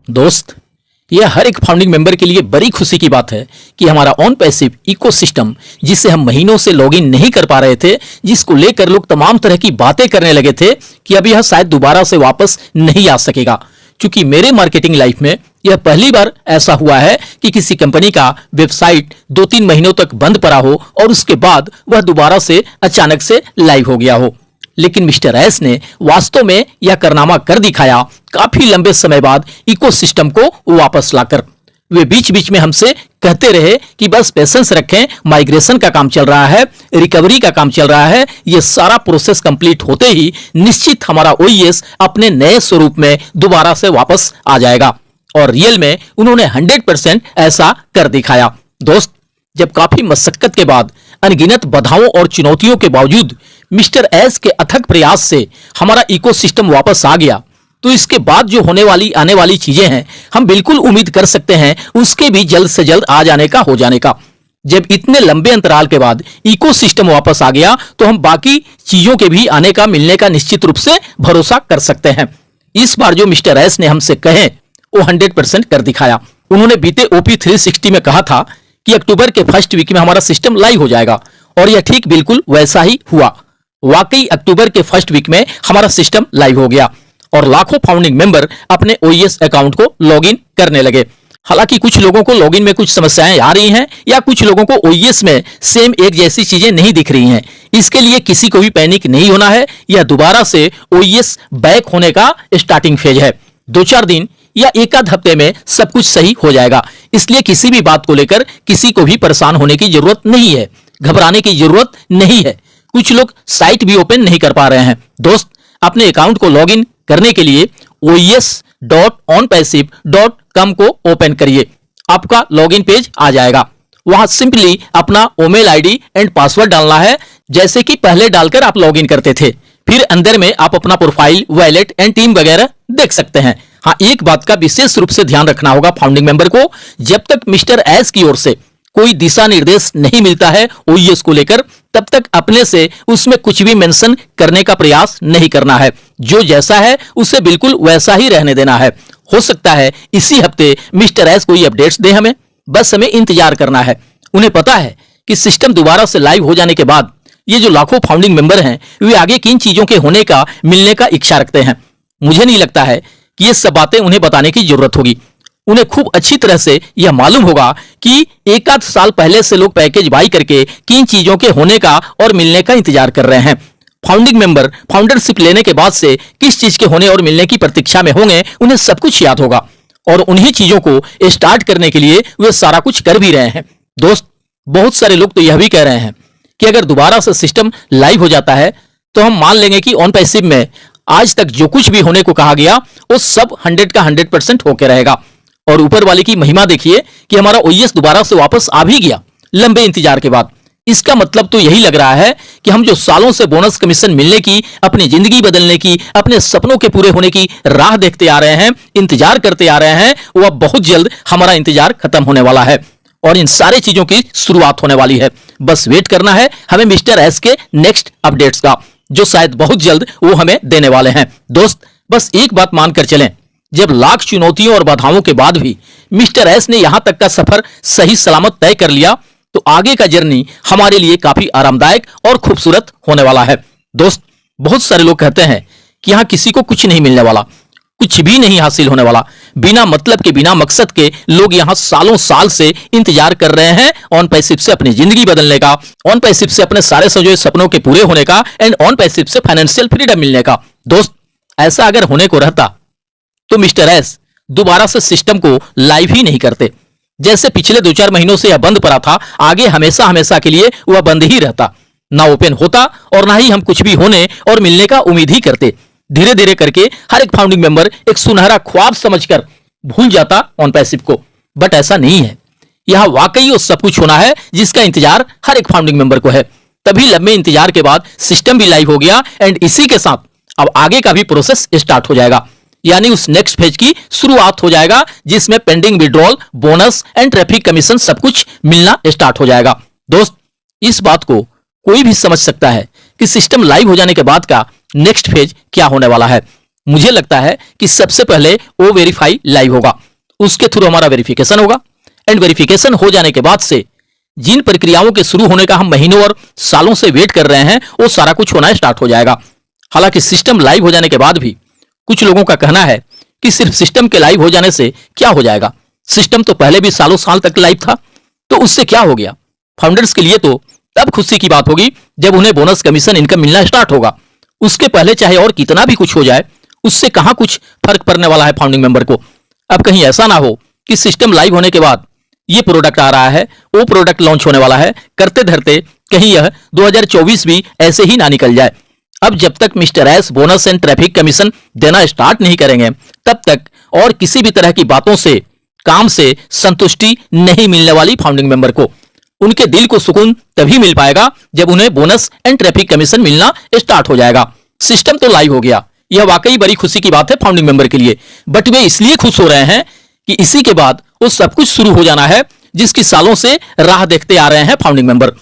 दोस्त, यह हर एक फाउंडिंग मेंबर के लिए बड़ी खुशी की बात है कि हमारा ऑन पैसिव इकोसिस्टम, जिसे हम महीनों से लॉगिन नहीं कर पा रहे थे, जिसको लेकर लोग तमाम तरह की बातें करने लगे थे कि अब यह शायद दोबारा से वापस नहीं आ सकेगा। क्योंकि मेरे मार्केटिंग लाइफ में यह पहली बार ऐसा हुआ है कि किसी कंपनी का वेबसाइट 2-3 महीनों तक बंद पड़ा हो और उसके बाद वह दोबारा से अचानक से लाइव हो गया हो। लेकिन मिस्टर एस ने वास्तव में यह कारनामा कर दिखाया, काफी लंबे समय बाद इकोसिस्टम को वापस लाकर। वे बीच बीच में हमसे कहते रहे कि बस पेशेंस रखें, माइग्रेशन का काम चल रहा है, रिकवरी का काम चल रहा है, ये सारा प्रोसेस कंप्लीट होते ही निश्चित हमारा ओईएस अपने नए स्वरूप में दोबारा से वापस आ जाएगा। और रियल में उन्होंने 100% ऐसा कर दिखाया। दोस्त, जब काफी मशक्कत के बाद, अनगिनत बाधाओं और चुनौतियों के बावजूद मिस्टर एस के अथक प्रयास से हमारा इकोसिस्टम वापस आ गया, तो इसके बाद जो आने वाली चीजें हैं, हम बिल्कुल उम्मीद कर सकते हैं उसके भी जल्द से जल्द आ जाने का, हो जाने का। जब इतने लंबे अंतराल के बाद इकोसिस्टम वापस आ गया, तो हम बाकी चीजों के भी आने का, मिलने का निश्चित रूप से भरोसा कर सकते हैं। इस बार जो मिस्टर एस ने हमसे कहे वो 100% कर दिखाया। उन्होंने बीते ओपी 360 में कहा था कि अक्टूबर के फर्स्ट वीक में हमारा सिस्टम लाइव हो जाएगा, और यह ठीक बिल्कुल वैसा ही हुआ। वाकई अक्टूबर के फर्स्ट वीक में हमारा सिस्टम लाइव हो गया और लाखों फाउंडिंग मेंबर अपने ओईएस अकाउंट को लॉगिन करने लगे। हालांकि कुछ लोगों को लॉगिन में कुछ समस्याएं आ रही हैं, या कुछ लोगों को ओईएस में सेम एक जैसी चीजें नहीं दिख रही हैं। इसके लिए किसी को भी पैनिक नहीं होना है। यह दोबारा से ओईएस बैक होने का स्टार्टिंग फेज है। 2-4 दिन या एक आध हफ्ते में सब कुछ सही हो जाएगा। इसलिए किसी भी बात को लेकर किसी को भी परेशान होने की जरूरत नहीं है, घबराने की जरूरत नहीं है। कुछ लोग साइट भी ओपन नहीं कर पा रहे हैं। दोस्त, अपने अकाउंट को लॉगिन करने के लिए oes.onpassive.com को ओपन करिए। आपका लॉगिन पेज आ जाएगा। वहां सिंपली अपना ईमेल आईडी एंड पासवर्ड डालना है, जैसे कि पहले डालकर आप लॉगिन करते थे। फिर अंदर में आप अपना प्रोफाइल, वॉलेट एंड टीम वगैरह देख सकते हैं। हाँ, एक बात का विशेष रूप से ध्यान रखना होगा फाउंडिंग मेंबर को, जब तक मिस्टर एस की ओर से कोई दिशा निर्देश नहीं मिलता है ओईएस को लेकर, तब तक अपने से उसमें कुछ भी मेंशन करने का प्रयास नहीं करना है। जो जैसा है उसे बिल्कुल वैसा ही रहने देना है। हो सकता है इसी हफ्ते मिस्टर एस कोई अपडेट्स दे हमें, बस हमें इंतजार करना है। उन्हें पता है कि सिस्टम दोबारा से लाइव हो जाने के बाद ये जो लाखों फाउंडिंग मेंबर हैं, वे आगे किन चीजों के होने का, मिलने का इच्छा रखते हैं। मुझे नहीं लगता है कि ये सब बातें उन्हें बताने की जरूरत होगी। उन्हें खूब अच्छी तरह से यह मालूम होगा कि एक आध साल पहले से लोग पैकेज बाई करके किन चीजों के होने का और मिलने का इंतजार कर रहे हैं। फाउंडिंग मेंबर फाउंडरशिप लेने के बाद से किस चीज के होने और मिलने की प्रतीक्षा में होंगे, उन्हें सब कुछ याद होगा, और उन्हीं चीजों को स्टार्ट करने के लिए वे सारा कुछ कर भी रहे हैं। दोस्त, बहुत सारे लोग तो यह भी कह रहे हैं कि अगर दोबारा से सिस्टम लाइव हो जाता है तो हम मान लेंगे कि ऑन पैसिव में आज तक जो कुछ भी होने को कहा गया वो सब 100 का 100% होकर रहेगा। और ऊपर वाले की महिमा देखिए कि हमारा ओईएस दोबारा से वापस आ भी गया लंबे इंतजार के बाद। इसका मतलब तो यही लग रहा है कि हम जो सालों से बोनस कमीशन मिलने की, अपनी जिंदगी बदलने की, अपने सपनों के पूरे होने की राह देखते आ रहे हैं, इंतजार करते आ रहे हैं, वो अब बहुत जल्द हमारा इंतजार खत्म होने वाला है और इन सारी चीजों की शुरुआत होने वाली है। बस वेट करना है हमें मिस्टर एस के नेक्स्ट अपडेट्स का, जो शायद बहुत जल्द वो हमें देने वाले हैं। दोस्त, बस एक बात मानकर चलें, जब लाख चुनौतियों और बाधाओं के बाद भी मिस्टर एस ने यहां तक का सफर सही सलामत तय कर लिया, तो आगे का जर्नी हमारे लिए काफी आरामदायक और खूबसूरत होने वाला है। दोस्त, बहुत सारे लोग कहते हैं कि यहां किसी को कुछ नहीं मिलने वाला, कुछ भी नहीं हासिल होने वाला। बिना मतलब के, बिना मकसद के लोग यहां सालों साल से इंतजार कर रहे हैं ऑन पैसिव से अपनी जिंदगी बदलने का, ऑन पैसिव से अपने सारे सजोए सपनों के पूरे होने का, एंड ऑन पैसिव से फाइनेंशियल फ्रीडम मिलने का। दोस्त, ऐसा अगर होने को रहता तो मिस्टर एस दोबारा से सिस्टम को लाइव ही नहीं करते। जैसे पिछले 2-4 महीनों से यह बंद पड़ा था, आगे हमेशा हमेशा के लिए वह बंद ही रहता, ना ओपन होता और ना ही हम कुछ भी होने और मिलने का उम्मीद ही करते। धीरे धीरे करके हर एक फाउंडिंग मेंबर एक सुनहरा ख्वाब समझकर भूल जाता ऑन पैसिव को, बट ऐसा नहीं है। यह वाकई वो सब कुछ होना है जिसका इंतजार हर एक फाउंडिंग मेंबर को है। तभी लंबे इंतजार के बाद सिस्टम भी लाइव हो गया, एंड इसी के साथ अब आगे का भी प्रोसेस स्टार्ट हो जाएगा। यानी उस नेक्स्ट फेज की शुरुआत हो जाएगा, जिसमें pending withdrawal, bonus and traffic commission सब कुछ मिलना स्टार्ट हो जाएगा। दोस्त, इस बात को कोई भी समझ सकता है कि सिस्टम लाइव हो जाने के बाद का नेक्स्ट फेज क्या होने वाला है। मुझे लगता है कि सबसे पहले ओ वेरीफाई लाइव होगा, उसके थ्रू हमारा वेरिफिकेशन होगा एंड वेरिफिकेशन हो जाने के बाद से जिन प्रक्रियाओं के शुरू होने का हम महीनों और सालों से वेट कर रहे हैं, वो सारा कुछ होना स्टार्ट हो जाएगा। हालांकि सिस्टम लाइव हो जाने के बाद भी कुछ लोगों का कहना है कि सिर्फ सिस्टम के लाइव हो जाने से क्या हो जाएगा, सिस्टम तो पहले भी सालों साल तक लाइव था, तो उससे क्या हो गया। फाउंडर्स के लिए तो तब खुशी की बात होगी जब उन्हें बोनस कमीशन इनकम मिलना स्टार्ट होगा। उसके पहले चाहे और कितना भी कुछ हो जाए, उससे कहां कुछ फर्क पड़ने वाला है फाउंडिंग मेंबर को। अब कहीं ऐसा ना हो कि सिस्टम लाइव होने के बाद ये प्रोडक्ट आ रहा है, वो प्रोडक्ट लॉन्च होने वाला है, करते धरते कहीं यह 2024 भी ऐसे ही ना निकल जाए। अब जब तक mister S bonus and traffic commission देना स्टार्ट नहीं करेंगे, तब तक और किसी भी तरह की बातों से, काम से संतुष्टि नहीं मिलने वाली फाउंडिंग मेंबर को। उनके दिल को सुकून तभी मिल पाएगा जब उन्हें बोनस एंड ट्रैफिक कमीशन मिलना स्टार्ट हो जाएगा। सिस्टम तो लाइव हो गया, यह वाकई बड़ी खुशी की बात है फाउंडिंग मेंबर के लिए, बट वे इसलिए खुश हो रहे हैं कि इसी के बाद वो सब कुछ शुरू हो जाना है जिसकी सालों से राह देखते आ रहे हैं फाउंडिंग मेंबर।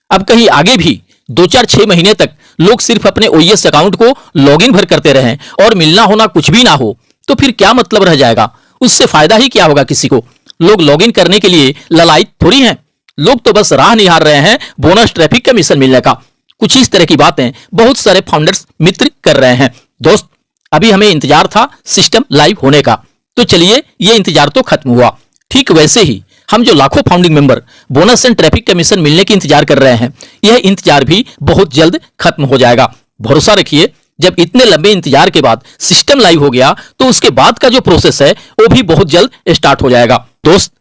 अब कहीं आगे भी 2-4-6 महीने तक लोग सिर्फ अपने ओईएस अकाउंट को लॉगिन भर करते रहें और मिलना होना कुछ भी ना हो, तो फिर क्या मतलब रह जाएगा, उससे फायदा ही क्या होगा किसी को। लोग लॉगिन करने के लिए ललायत थोड़ी हैं, लोग तो बस राह निहार रहे हैं बोनस ट्रैफिक कमीशन मिलने का। कुछ इस तरह की बातें बहुत सारे फाउंडर्स मित्र कर रहे हैं। दोस्त, अभी हमें इंतजार था सिस्टम लाइव होने का, तो चलिए ये इंतजार तो खत्म हुआ। ठीक वैसे ही हम जो लाखों founding member bonus and traffic commission मिलने की इंतजार कर रहे हैं, यह इंतजार भी बहुत जल्द खत्म हो जाएगा। भरोसा रखिए, जब इतने लंबे इंतजार के बाद सिस्टम लाइव हो गया, तो उसके बाद का जो प्रोसेस है वो भी बहुत जल्द स्टार्ट हो जाएगा। दोस्त,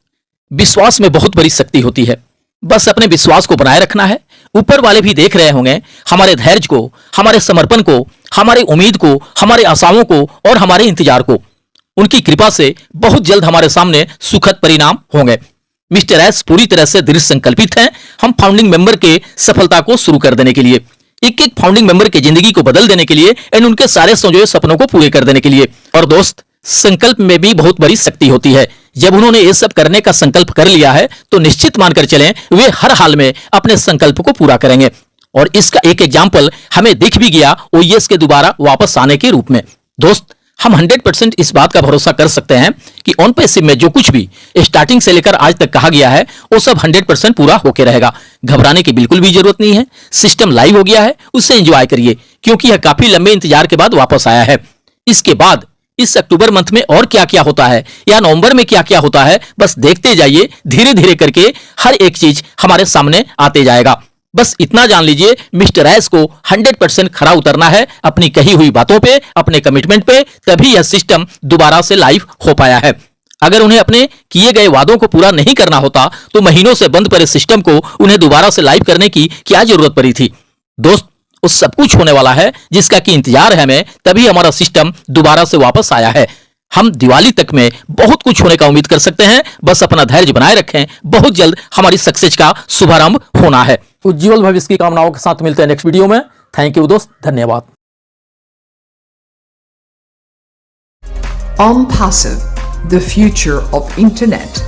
विश्वास में बहुत बड़ी शक्ति होती है, बस अपने विश्वास को बनाए रखना है। ऊपर वाले भी देख रहे होंगे हमारे धैर्य को, हमारे समर्पण को, हमारी उम्मीद को, हमारे आशाओं को और हमारे इंतजार को। उनकी कृपा से बहुत जल्द हमारे सामने सुखद परिणाम होंगे। मिस्टर एस पूरी तरह से दृढ़ संकल्पित हैं हम फाउंडिंग मेंबर के सफलता को शुरू कर देने के लिए, एक एक फाउंडिंग मेंबर की जिंदगी को बदल देने के लिए एंड उनके सारे सोचे सपनों को पूरे कर देने के लिए। और दोस्त, संकल्प में भी बहुत बड़ी शक्ति होती है। जब उन्होंने ये सब करने का संकल्प कर लिया है, तो निश्चित मानकर चलें वे हर हाल में अपने संकल्प को पूरा करेंगे। और इसका एक एग्जाम्पल हमें दिख भी गया ओईएस के दोबारा वापस आने के रूप में। दोस्त, हम 100% इस बात का भरोसा कर सकते हैं कि ऑन पैसिव में जो कुछ भी स्टार्टिंग से लेकर आज तक कहा गया है, वो सब 100% पूरा होकर रहेगा। घबराने की बिल्कुल भी जरूरत नहीं है। सिस्टम लाइव हो गया है, उससे एंजॉय करिए, क्योंकि यह काफी लंबे इंतजार के बाद वापस आया है। इसके बाद इस अक्टूबर मंथ में और क्या क्या होता है या नवंबर में क्या क्या होता है, बस देखते जाइए। धीरे धीरे करके हर एक चीज हमारे सामने आते जाएगा। बस इतना जान लीजिए, मिस्टर एस को 100% खरा उतरना है अपनी कही हुई बातों पे, अपने कमिटमेंट पे, तभी यह सिस्टम दोबारा से लाइव हो पाया है। अगर उन्हें अपने किए गए वादों को पूरा नहीं करना होता, तो महीनों से बंद पड़े सिस्टम को उन्हें दोबारा से लाइव करने की क्या जरूरत पड़ी थी। दोस्त, वो सब कुछ होने वाला है जिसका कि इंतजार है हमें, तभी हमारा सिस्टम दोबारा से वापस आया है। हम दिवाली तक में बहुत कुछ होने का उम्मीद कर सकते हैं। बस अपना धैर्य बनाए रखें, बहुत जल्द हमारी सक्सेस का शुभारंभ होना है। उज्जवल भविष्य की कामनाओं के साथ मिलते हैं नेक्स्ट वीडियो में। थैंक यू दोस्त, धन्यवाद। OnPassive, the future of internet.